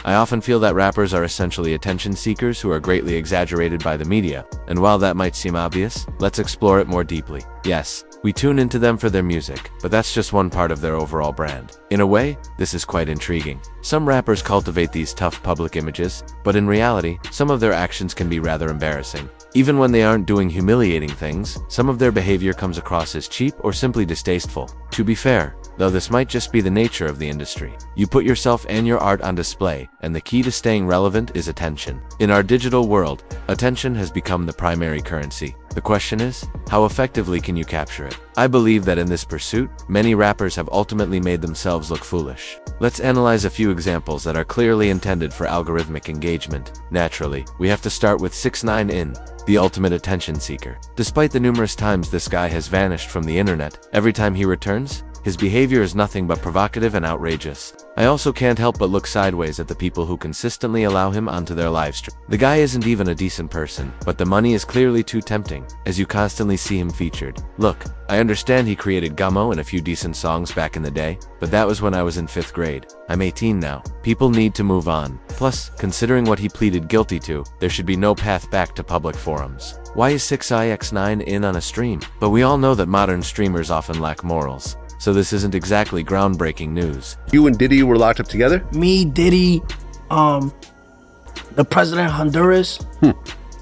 I often feel that rappers are essentially attention seekers who are greatly exaggerated by the media, and while that might seem obvious, let's explore it more deeply. Yes, we tune into them for their music, but that's just one part of their overall brand. In a way, this is quite intriguing. Some rappers cultivate these tough public images, but in reality, some of their actions can be rather embarrassing. Even when they aren't doing humiliating things, some of their behavior comes across as cheap or simply distasteful. To be fair, though, this might just be the nature of the industry. You put yourself and your art on display, and the key to staying relevant is attention. In our digital world, attention has become the primary currency. The question is, how effectively can you capture it? I believe that in this pursuit, many rappers have ultimately made themselves look foolish. Let's analyze a few examples that are clearly intended for algorithmic engagement. Naturally, we have to start with 6ix9ine, the ultimate attention seeker. Despite the numerous times this guy has vanished from the internet, every time he returns, his behavior is nothing but provocative and outrageous. I also can't help but look sideways at the people who consistently allow him onto their livestream. The guy isn't even a decent person, but the money is clearly too tempting, as you constantly see him featured. Look, I understand he created Gummo and a few decent songs back in the day, but that was when I was in 5th grade. I'm 18 now. People need to move on. Plus, considering what he pleaded guilty to, there should be no path back to public forums. Why is 6ix9ine on a stream? But we all know that modern streamers often lack morals. So this isn't exactly groundbreaking news. You and Diddy were locked up together? Me, Diddy, the president of Honduras,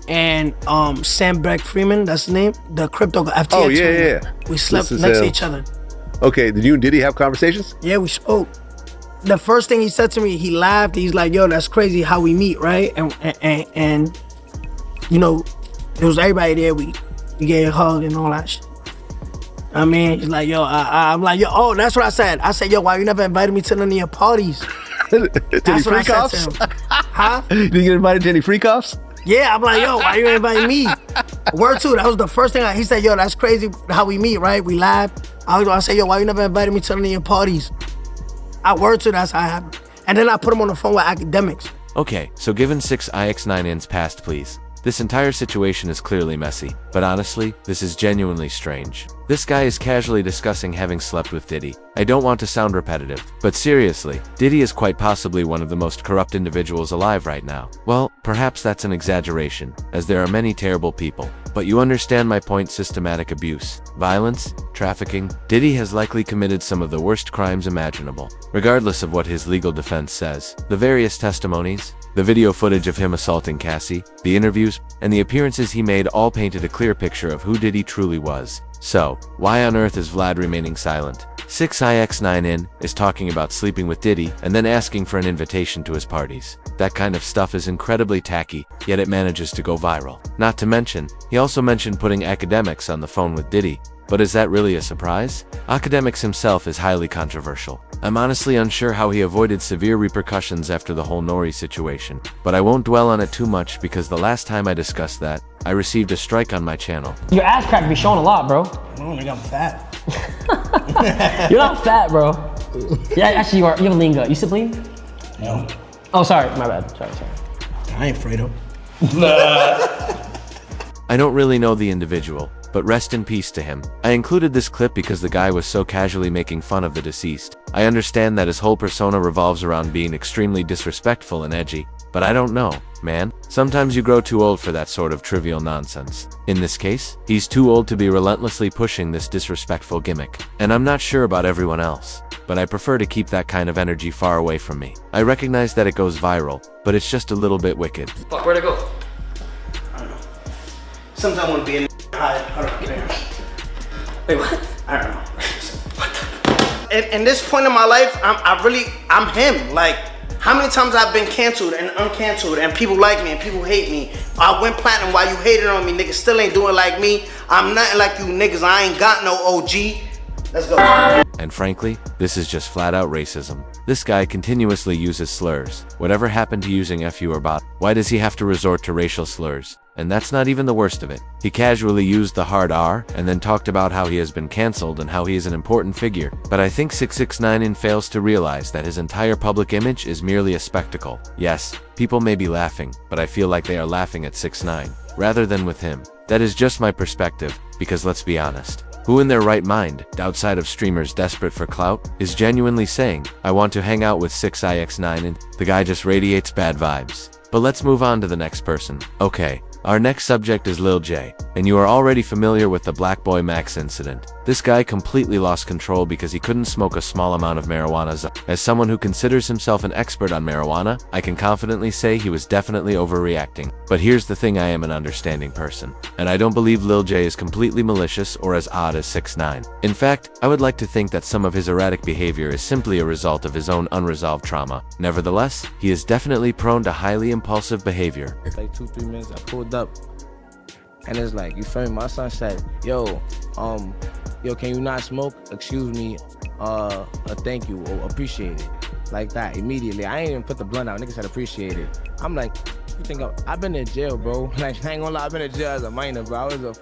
and Sam Beck-Freeman, that's his name, the crypto FTX. Oh, yeah. We slept next to each other. Okay, did you and Diddy have conversations? Yeah, we spoke. The first thing he said to me, he laughed. He's like, yo, that's crazy how we meet, right? And you know, it was everybody there. We gave a hug and all that shit. I mean, he's like, yo, I'm like, yo, oh, that's what I said. I said, yo, why you never invited me to none of your parties? That's what I said to him. Huh? Did you get invited to any freak-offs? Yeah, I'm like, yo, why you inviting me? Word two, that was the first thing he said, yo, that's crazy how we meet, right? We laughed. I said, yo, why you never invited me to none of your parties? Word two, that's how it happened. And then I put him on the phone with academics. Okay, so given 6ix9ine's past, please. This entire situation is clearly messy, but honestly, this is genuinely strange. This guy is casually discussing having slept with Diddy. I don't want to sound repetitive, but seriously, Diddy is quite possibly one of the most corrupt individuals alive right now. Well, perhaps that's an exaggeration, as there are many terrible people. But you understand my point: systematic abuse, violence, trafficking. Diddy has likely committed some of the worst crimes imaginable. Regardless of what his legal defense says, the various testimonies, the video footage of him assaulting Cassie, the interviews, and the appearances he made all painted a clear picture of who Diddy truly was. So, why on earth is Vlad remaining silent? 6ix9ine is talking about sleeping with Diddy and then asking for an invitation to his parties. That kind of stuff is incredibly tacky, yet it manages to go viral. Not to mention, he also mentioned putting academics on the phone with Diddy. But is that really a surprise? Academics himself is highly controversial. I'm honestly unsure how he avoided severe repercussions after the whole Nori situation. But I won't dwell on it too much because the last time I discussed that, I received a strike on my channel. Your ass crack be showing a lot, bro. I don't think I'm fat. You're not fat, bro. Yeah, actually you are. You have a lean gut. You still lean? No. Oh, sorry. My bad. Sorry. I ain't Fredo. I don't really know the individual, but rest in peace to him. I included this clip because the guy was so casually making fun of the deceased. I understand that his whole persona revolves around being extremely disrespectful and edgy, but I don't know, man. Sometimes you grow too old for that sort of trivial nonsense. In this case, he's too old to be relentlessly pushing this disrespectful gimmick. And I'm not sure about everyone else, but I prefer to keep that kind of energy far away from me. I recognize that it goes viral, but it's just a little bit wicked. Fuck, where'd it go? I don't know. Sometimes I want to be in high. Hold on, get in. Wait, what? I don't know. What the? In this point in my life, I'm him. Like, how many times I've been canceled and uncanceled and people like me and people hate me. I went platinum while you hated on me. Niggas still ain't doing like me. I'm nothing like you niggas. I ain't got no OG. Let's go. And frankly, this is just flat out racism. This guy continuously uses slurs. Whatever happened to using FU or bot? Why does he have to resort to racial slurs? And that's not even the worst of it. He casually used the hard R and then talked about how he has been cancelled and how he is an important figure. But I think 6ix9ine fails to realize that his entire public image is merely a spectacle. Yes, people may be laughing, but I feel like they are laughing at 6ix9ine rather than with him. That is just my perspective, because let's be honest. Who in their right mind, outside of streamers desperate for clout, is genuinely saying, I want to hang out with 6ix9ine and the guy just radiates bad vibes. But let's move on to the next person. Okay, our next subject is Lil Tjay, and you are already familiar with the Black Boy Max incident. This guy completely lost control because he couldn't smoke a small amount of marijuana. As someone who considers himself an expert on marijuana, I can confidently say he was definitely overreacting. But here's the thing, I am an understanding person, and I don't believe Lil Tjay is completely malicious or as odd as 6ix9ine. In fact, I would like to think that some of his erratic behavior is simply a result of his own unresolved trauma. Nevertheless, he is definitely prone to highly impulsive behavior. Like 2-3 minutes, I pulled up, and it's like, you feel me? My son said, yo, can you not smoke? Excuse me, a thank you, or appreciate it. Like that, immediately. I ain't even put the blunt out. Nigga said appreciate it. I'm like, you think I've been in jail, bro. Like, I ain't gonna lie, I've been in jail as a minor, bro. I was a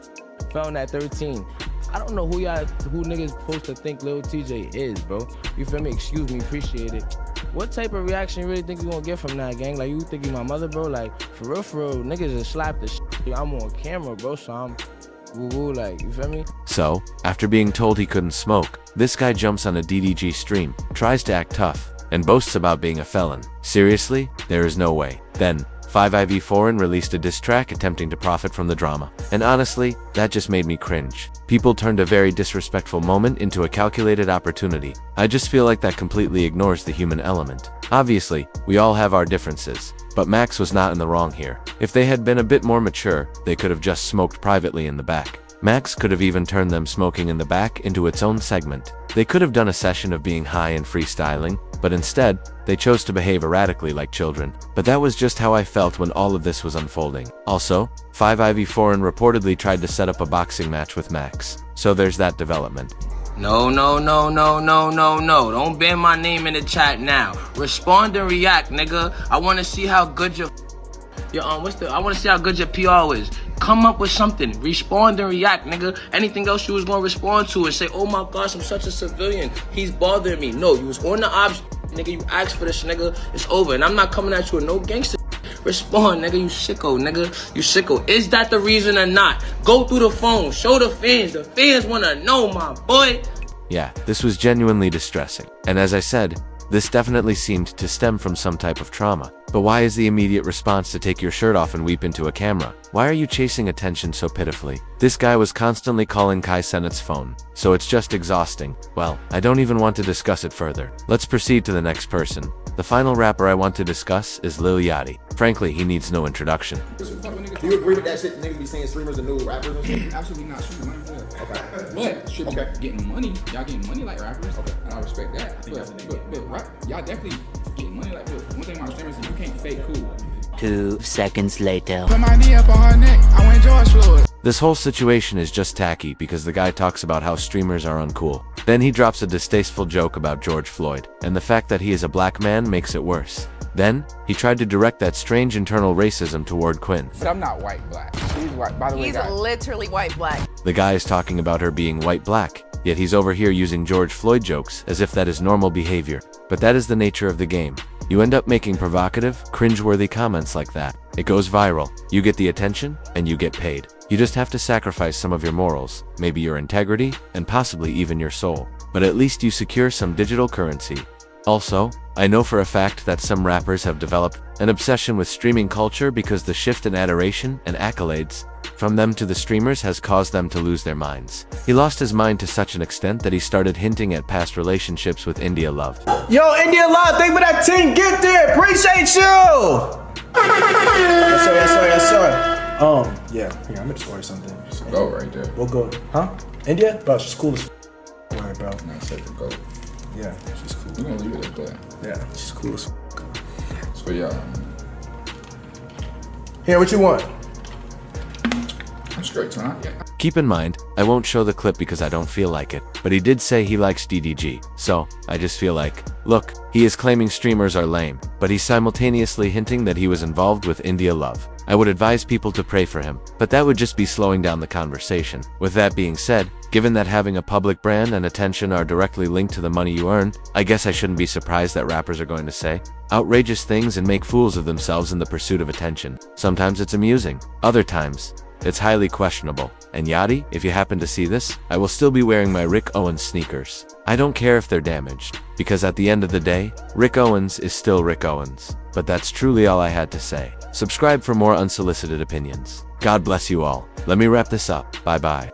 felon at 13. I don't know who niggas supposed to think Lil Tjay is, bro. You feel me? Excuse me, appreciate it. What type of reaction you really think you gonna get from that, gang? Like, you think you my mother, bro? Like, for real, niggas just slap the shit. I'm on camera, bro, so I'm woo-woo, like, you feel me? So, after being told he couldn't smoke, this guy jumps on a DDG stream, tries to act tough, and boasts about being a felon. Seriously? There is no way. Then, 5IV4 released a diss track attempting to profit from the drama. And honestly, that just made me cringe. People turned a very disrespectful moment into a calculated opportunity. I just feel like that completely ignores the human element. Obviously, we all have our differences, but Max was not in the wrong here. If they had been a bit more mature, they could have just smoked privately in the back. Max could have even turned them smoking in the back into its own segment. They could have done a session of being high and freestyling, but instead, they chose to behave erratically like children. But that was just how I felt when all of this was unfolding. Also, 5IV4 reportedly tried to set up a boxing match with Max. So there's that development. No. Don't ban my name in the chat now. Respond and react, nigga. I wanna see how good I wanna see how good your PR is. Come up with something. Respond and react, nigga. Anything else you was gonna respond to and say, oh my gosh, I'm such a civilian. He's bothering me. No, you was on the ops, nigga. You asked for this, nigga. It's over. And I'm not coming at you with no gangster. Respond, nigga. You sicko, nigga. You sicko. Is that the reason or not? Go through the phone. Show the fans. The fans wanna know, my boy. Yeah, this was genuinely distressing. And as I said, this definitely seemed to stem from some type of trauma. But why is the immediate response to take your shirt off and weep into a camera? Why are you chasing attention so pitifully? This guy was constantly calling Kai Cenat's phone, so it's just exhausting. Well, I don't even want to discuss it further. Let's proceed to the next person. The final rapper I want to discuss is Lil Yachty. Frankly, he needs no introduction. Do you agree with that shit? Niggas be saying streamers are new rappers and shit? Absolutely not. Streamers money. Okay. But should be getting money. Y'all getting money like rappers. Okay. And I respect that. But rap, y'all definitely getting money like this. One thing about streamers is you can't fake cool. 2 seconds later. Put my knee up on her neck. I went George Floyd. This whole situation is just tacky because the guy talks about how streamers are uncool. Then he drops a distasteful joke about George Floyd, and the fact that he is a black man makes it worse. Then, he tried to direct that strange internal racism toward Quinn. But I'm not white black. He's white. By the way, he's guys. literally white black. The guy is talking about her being white black, yet he's over here using George Floyd jokes as if that is normal behavior. But that is the nature of the game. You end up making provocative, cringeworthy comments like that. It goes viral, you get the attention, and you get paid. You just have to sacrifice some of your morals, maybe your integrity, and possibly even your soul. But at least you secure some digital currency. Also, I know for a fact that some rappers have developed an obsession with streaming culture because the shift in adoration and accolades from them to the streamers has caused them to lose their minds. He lost his mind to such an extent that he started hinting at past relationships with India Love. Yo, India Love, thank you for that 10 gift there. Appreciate you. Yes, sir. Yeah, here, I'm gonna just order something. It's a go right there. We'll go. Huh? India? Bro, she's cool as word, bro. Not safe to go. Yeah, she's cool. We're gonna leave it at that. Yeah, she's cool as So yeah. Here, what you want? I'm straight to yeah. Keep in mind, I won't show the clip because I don't feel like it, but he did say he likes DDG, so I just feel like, look, he is claiming streamers are lame, but he's simultaneously hinting that he was involved with India Love. I would advise people to pray for him, but that would just be slowing down the conversation. With that being said, given that having a public brand and attention are directly linked to the money you earn, I guess I shouldn't be surprised that rappers are going to say outrageous things and make fools of themselves in the pursuit of attention. Sometimes it's amusing, other times, It's highly questionable. And Yachty, if you happen to see this, I will still be wearing my Rick Owens sneakers. I don't care if they're damaged, because at the end of the day, Rick Owens is still Rick Owens. But that's truly all I had to say. Subscribe for more unsolicited opinions. God bless you all. Let me wrap this up. Bye bye.